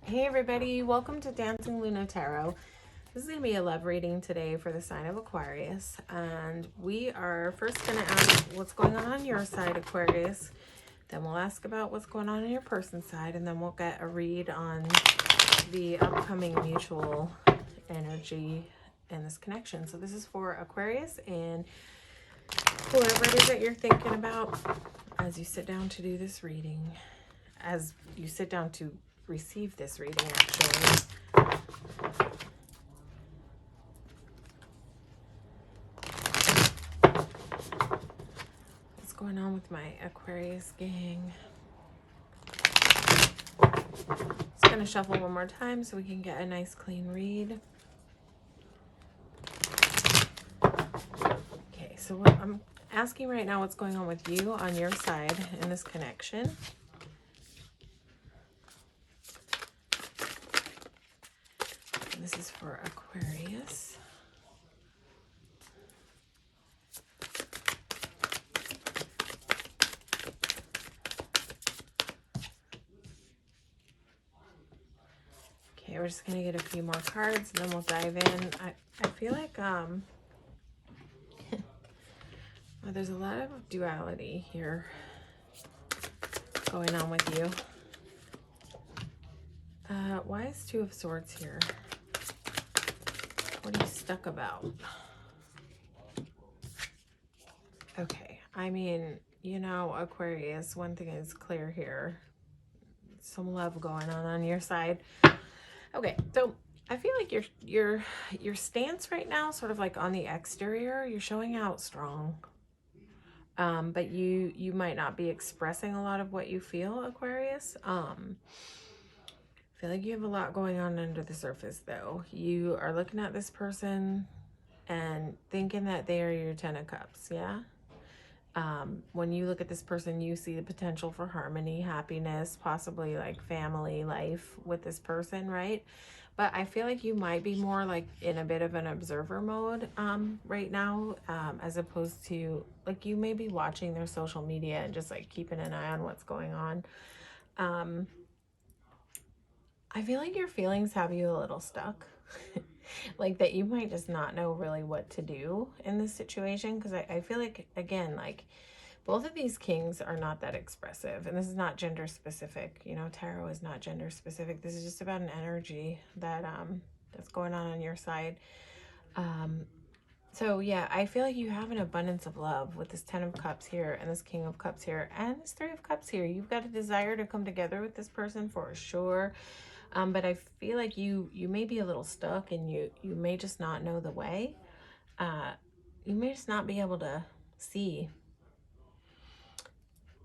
Hey everybody, welcome to Dancingluna Tarot. This is going to be a love reading today for the sign of Aquarius. And we are first going to ask what's going on your side, Aquarius. Then we'll ask about what's going on your person's side. And then we'll get a read on the upcoming mutual energy in this connection. So this is for Aquarius and whoever it is that you're thinking about as you sit down to do this reading. As you sit down to receive this reading, actually. What's going on with my Aquarius gang? Just going to shuffle one more time so we can get a nice clean read. Okay, so what I'm asking right now, what's going on with you on your side in this connection? This is for Aquarius. Okay, we're just going to get a few more cards and then we'll dive in. I feel like well, there's a lot of duality here going on with you. Why is Two of Swords here? What are you stuck about? Okay, I mean, you know, Aquarius, one thing is clear here. Some love going on your side. Okay, so I feel like your stance right now, sort of like on the exterior, you're showing out strong. But you might not be expressing a lot of what you feel, Aquarius. I feel like you have a lot going on under the surface, though. You are looking at this person and thinking that they are your Ten of Cups, yeah? When you look at this person, you see the potential for harmony, happiness, possibly like family life with this person, right? But I feel like you might be more like in a bit of an observer mode right now, as opposed to like you may be watching their social media and just like keeping an eye on what's going on. I feel like your feelings have you a little stuck. Like that you might just not know really what to do in this situation, because I feel like, again, like both of these kings are not that expressive, and this is not gender specific. You know, tarot is not gender specific. This is just about an energy that that's going on your side. So yeah, I feel like you have an abundance of love with this Ten of Cups here and this King of Cups here and this Three of Cups here. You've got a desire to come together with this person for sure. But I feel like you may be a little stuck, and you may just not know the way. You may just not be able to see.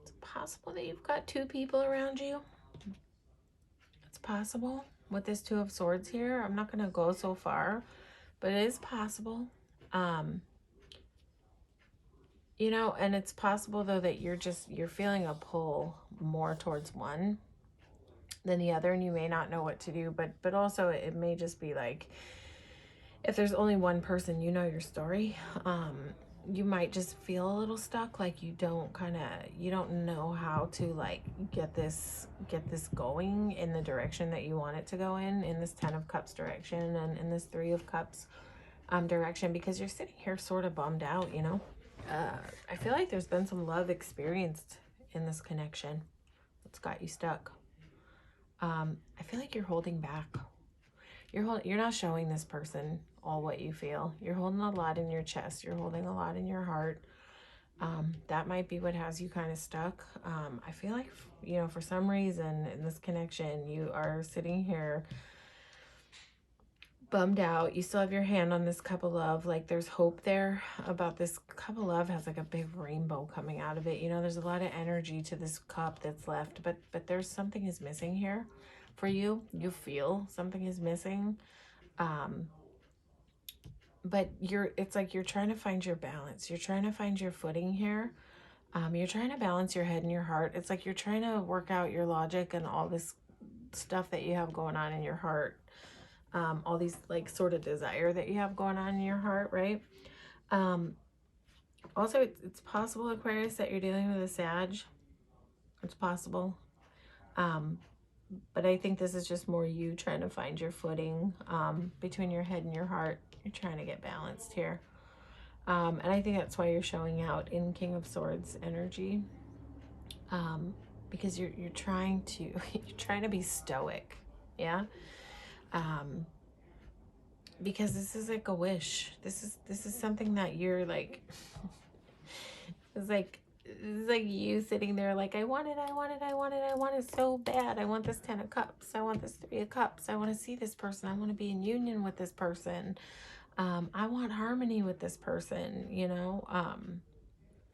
It's possible that you've got two people around you. It's possible with this Two of Swords here. I'm not going to go so far, but it is possible. You know, and it's possible though that you're feeling a pull more towards one than the other, and you may not know what to do, but also it may just be like, if there's only one person, you know your story, you might just feel a little stuck, like you don't know how to like get this going in the direction that you want it to go in this Ten of Cups direction and in this Three of Cups direction, because you're sitting here sort of bummed out, you know. I feel like there's been some love experienced in this connection that's got you stuck. I feel like you're holding back. You're not showing this person all what you feel. You're holding a lot in your chest. You're holding a lot in your heart. That might be what has you kind of stuck. I feel like, you know, for some reason in this connection, you are sitting here bummed out. You still have your hand on this Cup of Love. Like there's hope there about this Cup of Love. Has like a big rainbow coming out of it. You know, there's a lot of energy to this cup that's left, but there's something is missing here for you. You feel something is missing. But it's like you're trying to find your balance. You're trying to find your footing here. You're trying to balance your head and your heart. It's like you're trying to work out your logic and all this stuff that you have going on in your heart. All these like sort of desire that you have going on in your heart, right? Also, it's possible, Aquarius, that you're dealing with a Sag. It's possible. But I think this is just more you trying to find your footing between your head and your heart. You're trying to get balanced here. And I think that's why you're showing out in King of Swords energy. Because you're trying to you're trying to be stoic. Yeah. Because this is like a wish. This is something that you're like it's like you sitting there like, I want it so bad. I want this 10 of Cups. I want this 3 of Cups. I want to see this person. I want to be in union with this person. I want harmony with this person, you know,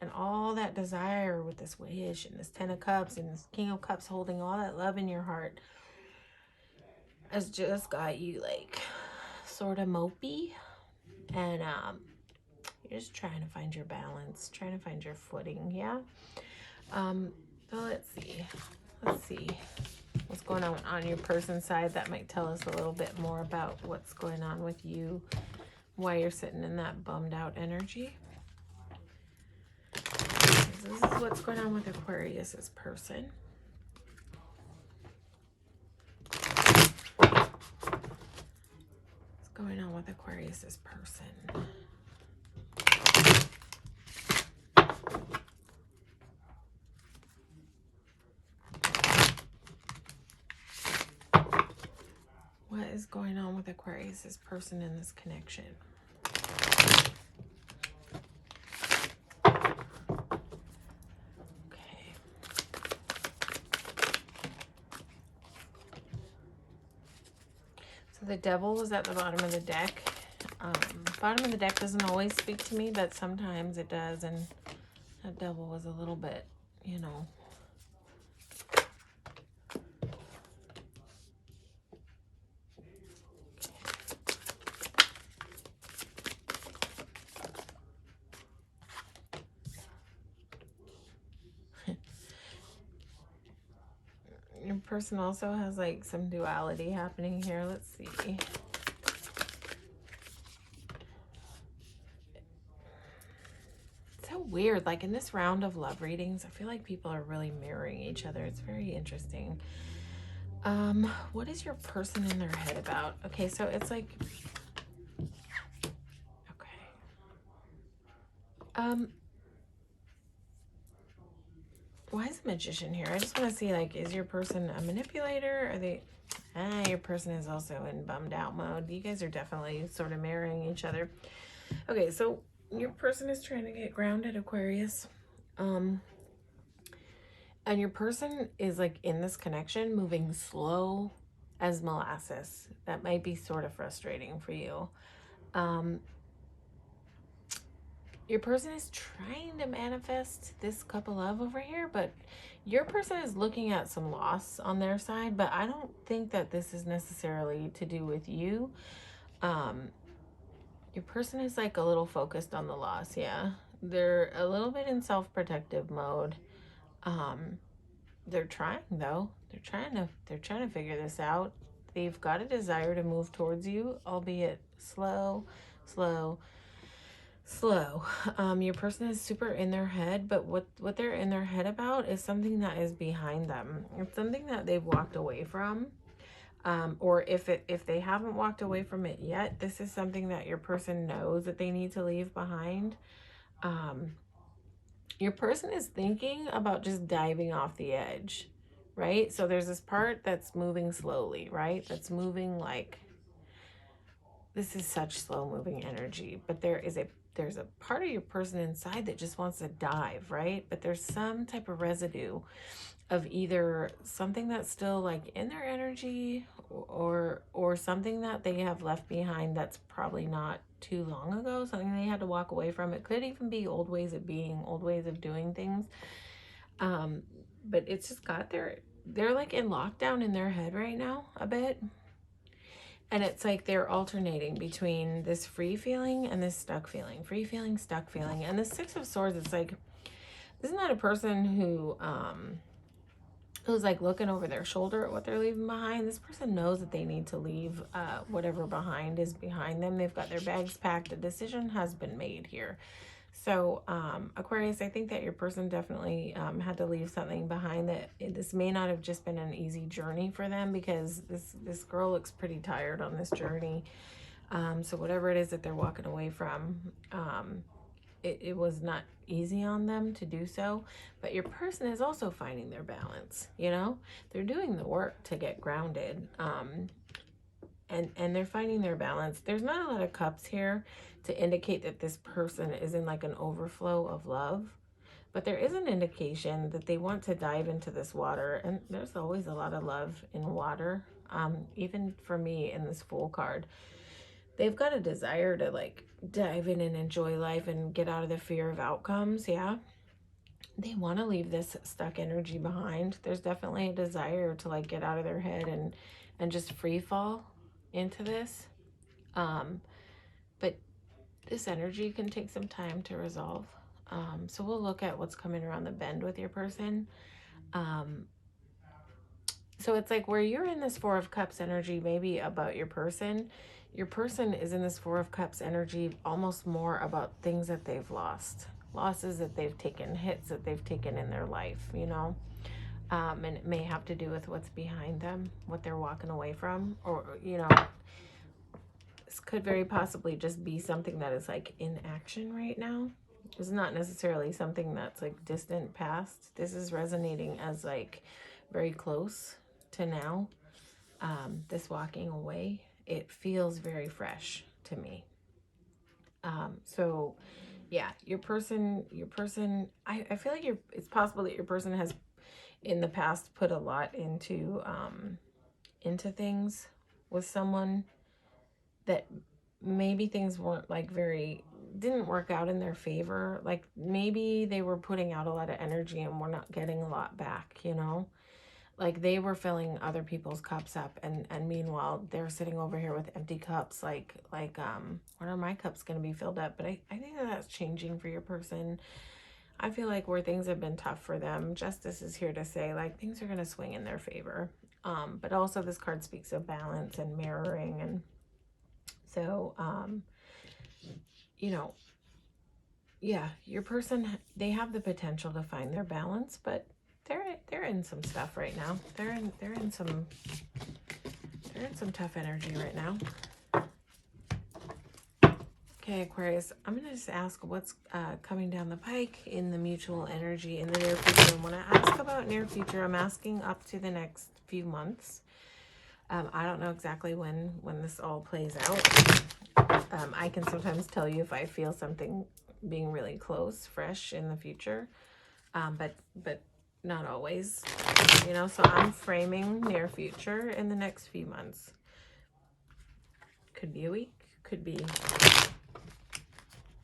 and all that desire with this wish and this 10 of Cups and this King of Cups holding all that love in your heart has just got you like sort of mopey. And you're just trying to find your balance, trying to find your footing. Yeah. So let's see what's going on your person's side. That might tell us a little bit more about what's going on with you, why you're sitting in that bummed out energy. So this is what's going on with Aquarius's person. What's going on with Aquarius's person? What is going on with Aquarius's person in this connection? The Devil was at the bottom of the deck. Bottom of the deck doesn't always speak to me, but sometimes it does. And that Devil was a little bit, you know. Your person also has like some duality happening here. Let's see. So weird. Like in this round of love readings, I feel like people are really mirroring each other. It's very interesting. What is your person in their head about? Okay, so it's like, okay. Why is the Magician here? I just want to see, like, is your person a manipulator? Are they... your person is also in bummed out mode. You guys are definitely sort of marrying each other. Okay, so your person is trying to get grounded, Aquarius. And your person is, like, in this connection, moving slow as molasses. That might be sort of frustrating for you. Your person is trying to manifest this cup of love over here, but your person is looking at some loss on their side, but I don't think that this is necessarily to do with you. Your person is like a little focused on the loss. Yeah. They're a little bit in self-protective mode. They're trying though. They're trying to figure this out. They've got a desire to move towards you, albeit slow. Your person is super in their head, but what they're in their head about is something that is behind them. It's something that they've walked away from. Or if they haven't walked away from it yet, this is something that your person knows that they need to leave behind. Your person is thinking about just diving off the edge, right? So there's this part that's moving slowly, right? That's moving like, this is such slow moving energy, but there's a part of your person inside that just wants to dive, right? But there's some type of residue of either something that's still like in their energy or something that they have left behind that's probably not too long ago, something they had to walk away from. It could even be old ways of being, old ways of doing things. But it's just got they're like in lockdown in their head right now a bit. And it's like they're alternating between this free feeling and this stuck feeling. Free feeling, stuck feeling. And the Six of Swords, it's like, this is not a person who's like looking over their shoulder at what they're leaving behind. This person knows that they need to leave whatever behind is behind them. They've got their bags packed. A decision has been made here. So, Aquarius, I think that your person definitely had to leave something behind. That this may not have just been an easy journey for them, because this girl looks pretty tired on this journey. So whatever it is that they're walking away from, it was not easy on them to do so. But your person is also finding their balance. You know, they're doing the work to get grounded. And they're finding their balance. There's not a lot of cups here to indicate that this person is in like an overflow of love, but there is an indication that they want to dive into this water. And there's always a lot of love in water. Even for me in this Fool card, they've got a desire to like dive in and enjoy life and get out of the fear of outcomes. Yeah, they want to leave this stuck energy behind. There's definitely a desire to like get out of their head and just free fall into this. But this energy can take some time to resolve. So we'll look at what's coming around the bend with your person. So it's like where you're in this Four of Cups energy, maybe about your person is in this Four of Cups energy almost more about things that they've lost, losses that they've taken, hits that they've taken in their life, you know. And it may have to do with what's behind them, what they're walking away from, or, you know, this could very possibly just be something that is like in action right now. It's not necessarily something that's like distant past. This is resonating as like very close to now. This walking away, it feels very fresh to me. So yeah, your person, I feel like it's possible that your person has in the past put a lot into things with someone that maybe things weren't like didn't work out in their favor. Like maybe they were putting out a lot of energy and we're not getting a lot back, you know? Like they were filling other people's cups up, and meanwhile they're sitting over here with empty cups. Like when are my cups going to be filled up? But I think that's changing for your person. I feel like where things have been tough for them, justice is here to say like things are going to swing in their favor. But also this card speaks of balance and mirroring, and so you know, yeah, your person, they have the potential to find their balance, but they're in some stuff right now. They're in some tough energy right now. Okay, Aquarius, I'm gonna just ask what's coming down the pike in the mutual energy in the near future. And when I ask about near future, I'm asking up to the next few months. I don't know exactly when this all plays out. I can sometimes tell you if I feel something being really close, fresh in the future, but not always, you know. So I'm framing near future in the next few months. Could be a week, could be,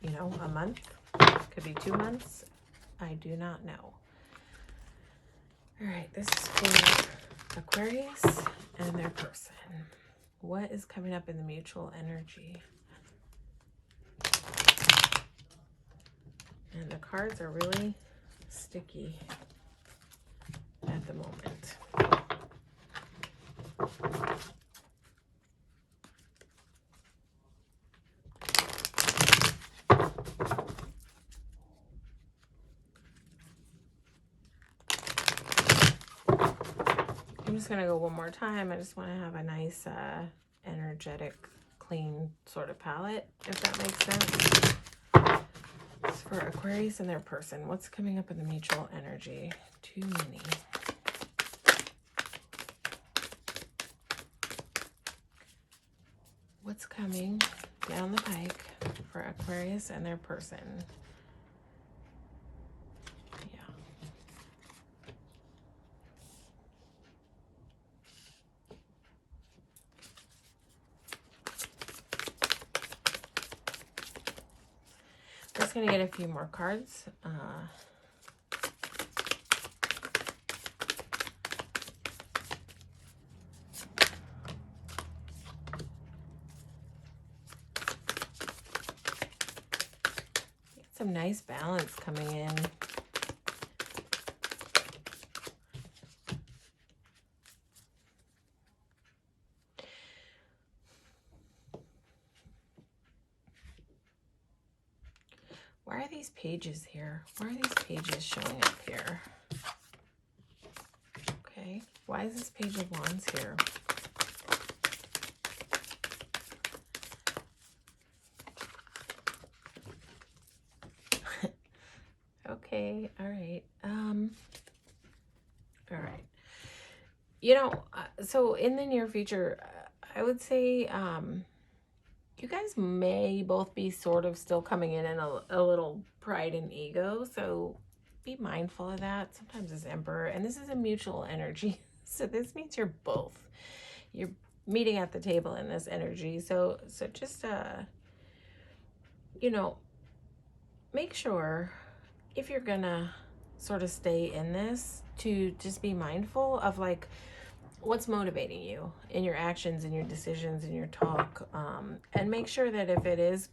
you know, a month, could be 2 months. I do not know. All right, this is for Aquarius and their person. What is coming up in the mutual energy? And the cards are really sticky at the moment. I'm just going to go one more time. I just want to have a nice, energetic, clean sort of palette, if that makes sense. It's for Aquarius and their person. What's coming up in the mutual energy? Too many. What's coming down the pike for Aquarius and their person? Yeah. Just going to get a few more cards. Some nice balance coming in. Why are these pages here? Why are these pages showing up here? Okay. Why is this Page of Wands here? Okay. All right. All right. You know, so in the near future, I would say, you guys may both be sort of still coming in a little pride and ego. So be mindful of that. Sometimes it's Emperor, and this is a mutual energy. So this means you're meeting at the table in this energy. So just, you know, make sure if you're gonna sort of stay in this to just be mindful of like what's motivating you in your actions and your decisions and your talk, and make sure that if it is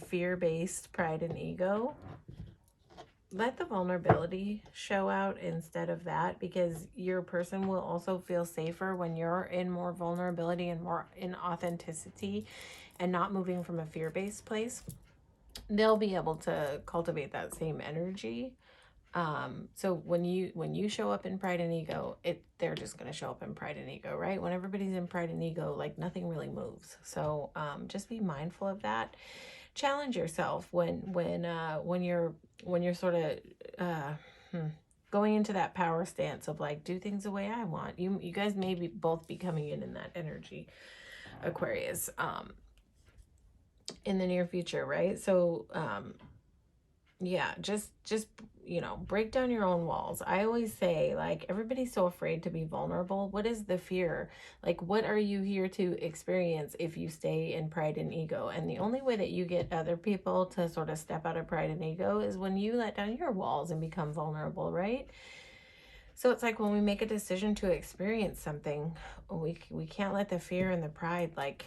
fear-based pride and ego, let the vulnerability show out instead of that, because your person will also feel safer when you're in more vulnerability and more in authenticity and not moving from a fear-based place. They'll be able to cultivate that same energy. So when you show up in pride and ego, they're just going to show up in pride and ego, right? When everybody's in pride and ego, like nothing really moves. So just be mindful of that. Challenge yourself when you're sort of going into that power stance of like, do things the way I want. You guys may both be coming in that energy, Aquarius, in the near future, right? So yeah, just you know, break down your own walls. I always say, like, everybody's so afraid to be vulnerable. What is the fear? Like, what are you here to experience if you stay in pride and ego? And the only way that you get other people to sort of step out of pride and ego is when you let down your walls and become vulnerable, right? So it's like when we make a decision to experience something, we can't let the fear and the pride like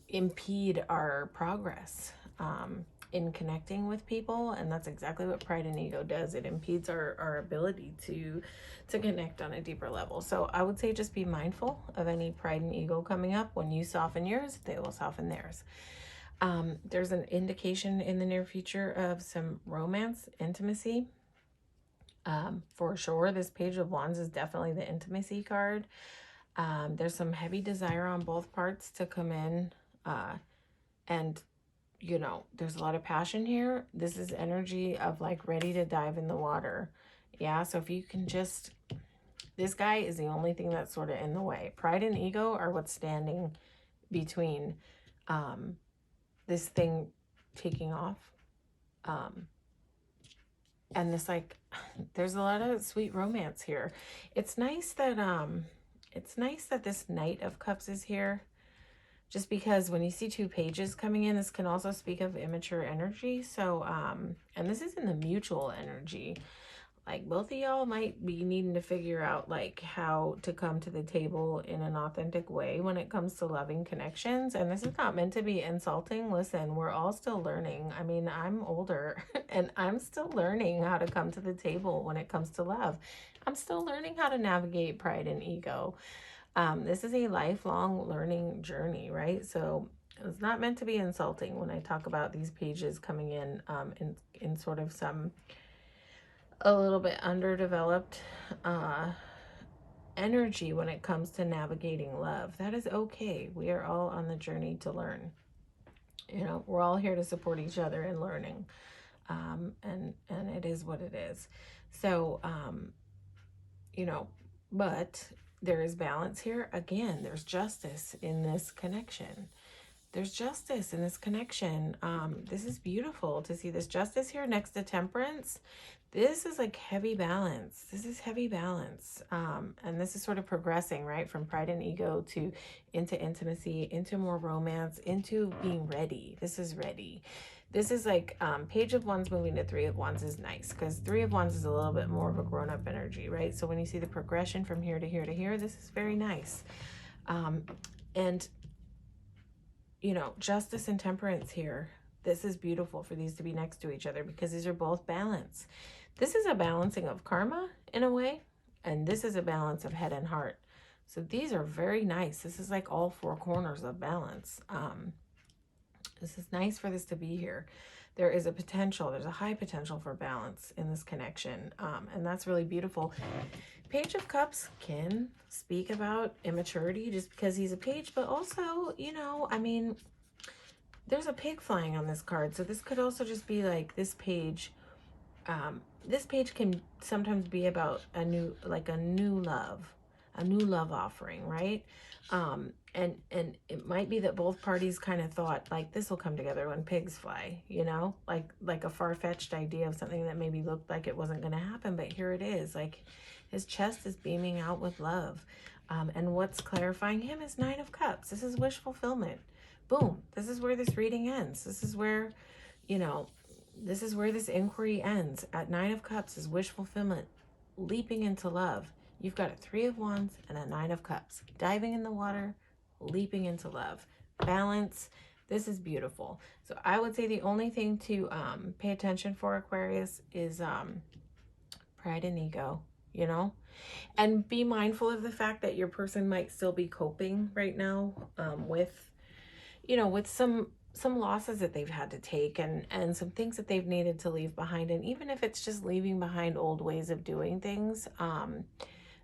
impede our progress in connecting with people. And that's exactly what pride and ego does. It impedes our ability to connect on a deeper level. So I would say just be mindful of any pride and ego coming up. When you soften yours, they will soften theirs. There's an indication in the near future of some romance, intimacy. For sure, this Page of Wands is definitely the intimacy card. There's some heavy desire on both parts to come in, and you know, there's a lot of passion here. This is energy of like ready to dive in the water. Yeah, so if you can just, this guy is the only thing that's sort of in the way. Pride and ego are what's standing between this thing taking off. And this, like, there's a lot of sweet romance here. It's nice that this Knight of Cups is here. Just because when you see two pages coming in, this can also speak of immature energy. So, and this is in the mutual energy. Like both of y'all might be needing to figure out like how to come to the table in an authentic way when it comes to loving connections. And this is not meant to be insulting. Listen, we're all still learning. I mean, I'm older and I'm still learning how to come to the table when it comes to love. I'm still learning how to navigate pride and ego. This is a lifelong learning journey, right? So it's not meant to be insulting when I talk about these pages coming in sort of a little bit underdeveloped energy when it comes to navigating love. That is okay. We are all on the journey to learn. You know, we're all here to support each other in learning. And it is what it is. So, you know, but there is balance here. Again, there's justice in this connection. There's justice in this connection. This is beautiful to see this justice here next to temperance. This is like heavy balance. This is heavy balance. And this is sort of progressing, right? From pride and ego into intimacy, into more romance, into being ready. This is ready. This is like Page of Wands moving to Three of Wands is nice because Three of Wands is a little bit more of a grown-up energy, right? So when you see the progression from here to here to here, this is very nice. And you know, justice and temperance here. This is beautiful for these to be next to each other because these are both balance. This is a balancing of karma in a way, and this is a balance of head and heart. So these are very nice. This is like all four corners of balance. This is nice for this to be here. there is a potential, there's a high potential for balance in this connection. And that's really beautiful. Page of Cups can speak about immaturity just because he's a page, but also, you know, I mean, there's a pig flying on this card. So this could also just be like this page can sometimes be about a new love offering, right? And it might be that both parties kind of thought like this will come together when pigs fly, you know, like a far-fetched idea of something that maybe looked like it wasn't going to happen, but here it is. Like his chest is beaming out with love. And what's clarifying him is Nine of Cups. This is wish fulfillment. Boom. This is where this reading ends. This is where, you know, this is where this inquiry ends. At Nine of Cups is wish fulfillment, leaping into love. You've got a Three of Wands and a Nine of Cups. Diving in the water, leaping into love. Balance. This is beautiful. So I would say the only thing to pay attention for, Aquarius, is pride and ego, you know? And be mindful of the fact that your person might still be coping right now with, you know, with some losses that they've had to take and some things that they've needed to leave behind. And even if it's just leaving behind old ways of doing things,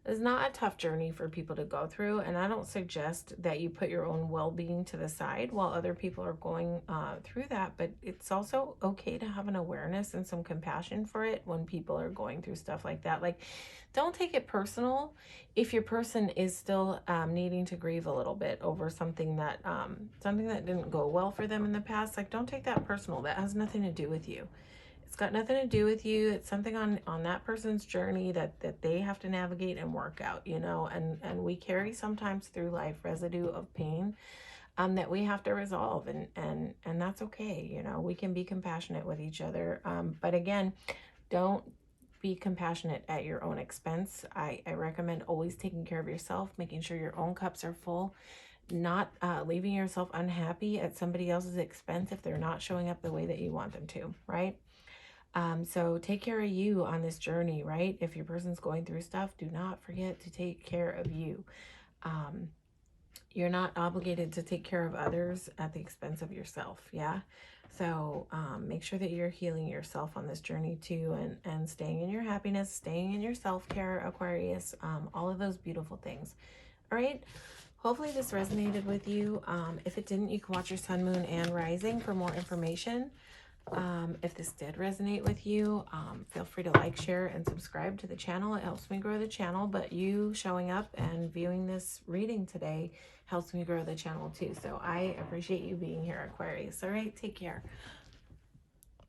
it's not a tough journey for people to go through. And I don't suggest that you put your own well-being to the side while other people are going through that. But it's also okay to have an awareness and some compassion for it when people are going through stuff like that. Like, don't take it personal if your person is still needing to grieve a little bit over something that didn't go well for them in the past. Like, don't take that personal. That has nothing to do with you. It's got nothing to do with you. It's something on that person's journey that they have to navigate and work out, you know, and we carry sometimes through life residue of pain that we have to resolve, and that's okay. You know, we can be compassionate with each other. But again, don't be compassionate at your own expense. I recommend always taking care of yourself, making sure your own cups are full, not leaving yourself unhappy at somebody else's expense if they're not showing up the way that you want them to, right? So take care of you on this journey, right? If your person's going through stuff, do not forget to take care of you. You're not obligated to take care of others at the expense of yourself, yeah? So make sure that you're healing yourself on this journey too, and staying in your happiness, staying in your self-care, Aquarius, all of those beautiful things. All right? Hopefully this resonated with you. If it didn't, you can watch your sun, moon, and rising for more information. If this did resonate with you, feel free to like, share, and subscribe to the channel. It helps me grow the channel, but you showing up and viewing this reading today helps me grow the channel too. So I appreciate you being here, Aquarius. All right, take care.